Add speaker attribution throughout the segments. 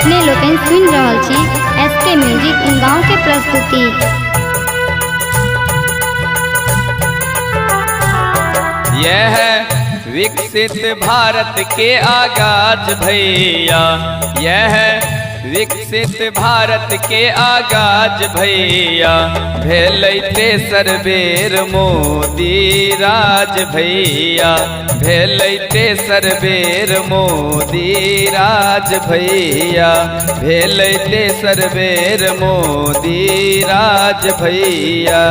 Speaker 1: अपने लोकन सुन रहल छी एसके म्यूजिक गाँव के प्रस्तुति।
Speaker 2: यह विकसित भारत के आगाज भैया, यह विकसित भारत के आगाज भैया, भेलैते सरबेर मोदी राज भैया, भेलैते सरबेर मोदी राज भैया, भेलैते सरबेर मोदी राज भैया।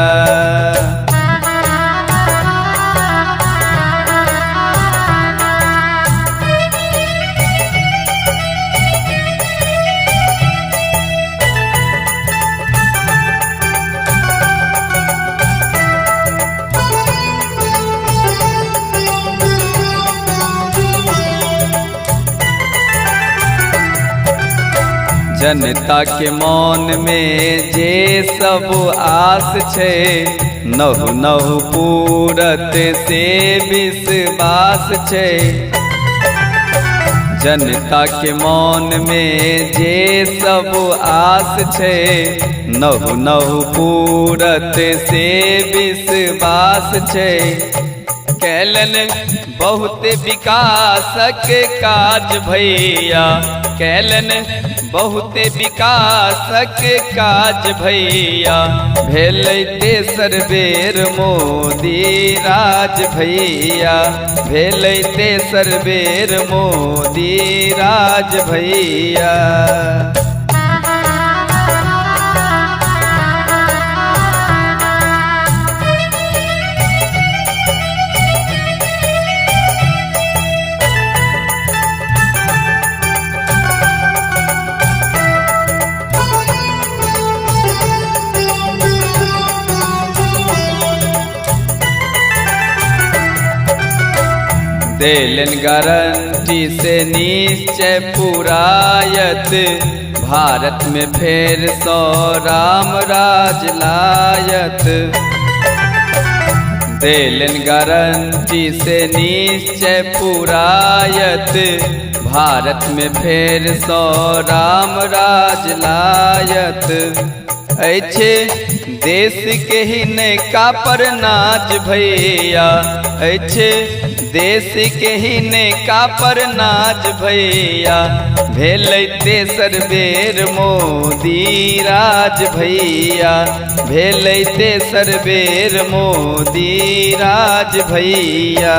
Speaker 2: जनता के मन में जे सब आस छे, नहु नहु पूरत से विश्वास छे। जनता के मन में जे सब आस छे, नहु नहु पूरत से विश्वास छे। कैलन बहुत विकासक काज भैया, कैलन बहुत विकासक काज भैया, भेलैते सरबेर मोदी राज भैया, भेलैते सरबेर मोदी राज भैया। देलन गारंटी से निश्चय पुरायत, भारत में फेर सौ राम राज लायत। देलन गारंटी से निश्चय पुरायत, भारत में फेर सौ राम राज लायत। ऐछे देश के ही नेका पर नाज भैया, ऐछे देश के ही नेका पर नाज भैया, भेलैते सरबेर मोदी राज भैया, भेलैते सरबेर मोदी राज भैया।